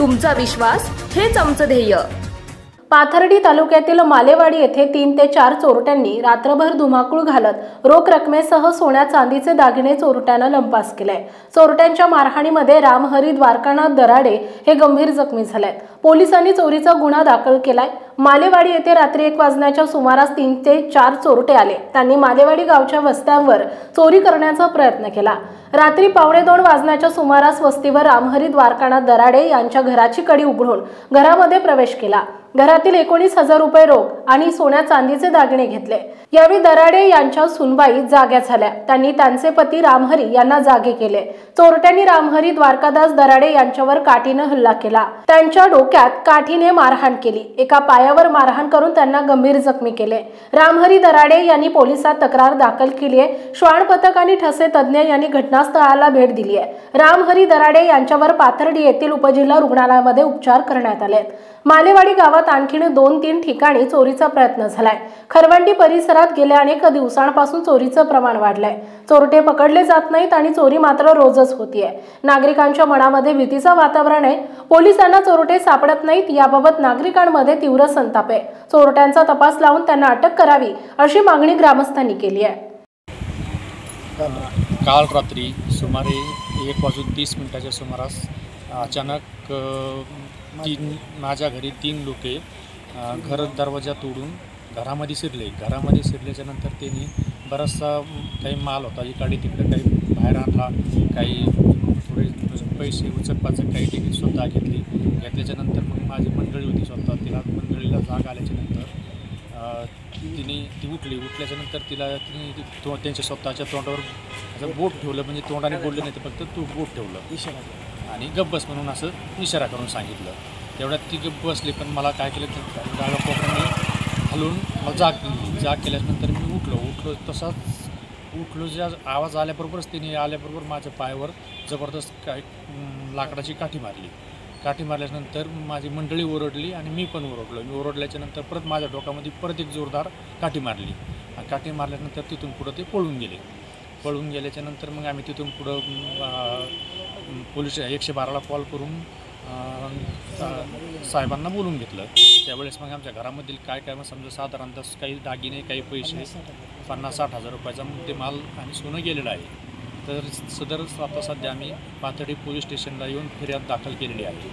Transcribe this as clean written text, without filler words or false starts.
तुमचा विश्वास हेच आमचं ध्येय। पाथर्डी तालुक्यातील मालेवाडी येथे 3 ते 4 चोरट्यांनी रात्रभर धुमाकूळ घालत रोख रकमेसह सोन्या चांदीचे दागिने चोरट्यानं लंपास केले। चोरट्यांच्या मारहाणीमध्ये रामहरी द्वारकानाथ दराडे हे गंभीर जखमी झालेत। पोलिसांनी चोरीचा गुन्हा दाखल केलाय। मालेवाडी येथे रात्री 1 वाजण्याच्या सुमारास 3 ते 4 चोरटे आले। त्यांनी मालेवाडी गावच्या वस्त्यांवर चोरी करण्याचा प्रयत्न केला। रात्री 1:15 वाजण्याच्या सुमारास वस्तीवर रामहरी द्वारकानाथ दराडे यांच्या घराची कडी उघडून घरामध्ये प्रवेश केला। घरातील 19,000 रुपये रोख आणि सोन्या चांदीचे दागिने घेतले। यावेळी दराडे यांच्या सुनबाई जाग्या झाल्या। त्यांनी त्यांचे पती रामहरी यांना जागे केले। चोरट्यांनी रामहरी द्वारकादास दराडे यांच्यावर काठीने हल्ला केला। त्यांच्या डोक्यात काठीने मारहाण केली। एका पायावर मारहाण करून त्यांना गंभीर जखमी केले। रामहरी दराडे यांनी पोलिसात तक्रार दाखल केली आहे। श्वान पथक आणि ठसे तज्ञ यांनी घटनास्थळाला भेट दिली आहे। रामहरी दराडे यांच्यावर पाथर्डी येथील उपजिल्हा रुग्णालयामध्ये उपचार करण्यात आले। मालेवाडी गावात आणखीन 2-3 ठिकाणी चोरीचा प्रयत्न झालाय। खरवंडी परिसरात गेल्या अनेक दिवसांपासून चोरीचं प्रमाण वाढलंय। चोरटे पकडले जात नाहीत आणि चोरी मात्र रोजच होतीये। नागरिकांच्या मनामध्ये भीतीचं वातावरण आहे। पोलिसांना चोरटे सापडत नाहीत याबाबत नागरिकांमध्ये तीव्र संताप आहे। चोरट्यांचा तपास लावून त्यांना अटक करावी अशी मागणी ग्रामस्थांनी केली आहे। काल रात्री सुमारे 1:30 सुमारास अचानक माझ्या घरी 3 लोके घर दरवाजा तोडून घरामध्ये शिरल्याच्या नंतर त्यांनी बराचसा काही माल होता इकडे तिकडे काही बाहेर आणला, काही थोडे पैसे उचलपाचं काही ठिकाणी स्वतः घेतल्याच्या नंतर मग माझी मंडळी होती स्वतः तिला मंडळीला जाग आल्याच्या नंतर ती उठल्याच्या नंतर तिला त्यांच्या स्वतःच्या तोंडावर बोट ठेवलं, म्हणजे तोंडाने बोललं नाही तर फक्त तू बोट ठेवलं इशारा आणि गप्प बस म्हणून असं इशारा करून सांगितलं। तेवढ्यात ती गप्प बसली, पण मला काय केलं तर डाव्या कोपऱ्याने हलवून जाग केल्यानंतर मी उठलो तसाच ज्या आवाज आल्याबरोबरच तिने आल्याबरोबर माझ्या पायावर जबरदस्त काय लाकडाची काठी मारल्यानंतर माझी मंडळी ओरडली आणि मी पण ओरडलो। ओरडल्याच्या नंतर परत माझ्या डोक्यामध्ये परत एक जोरदार काठी मारली। काठी मारल्यानंतर तिथून पुढं ते पळून गेल्याच्या नंतर मग आम्ही तिथून पुढं पोलीस 112ला कॉल करून साहेबांना बोलून घेतलं। त्यावेळेस मग आमच्या घरामधील काय मग समजा साधारणतः काही दागिने, काही पैसे 50-60 हजार रुपयाचा मुद्देमाल आणि सोनं गेलेलं आहे। तर सदर आता सध्या आम्ही पाथर्डी पोलीस स्टेशनला येऊन फिर्याद दाखल केलेली आहे।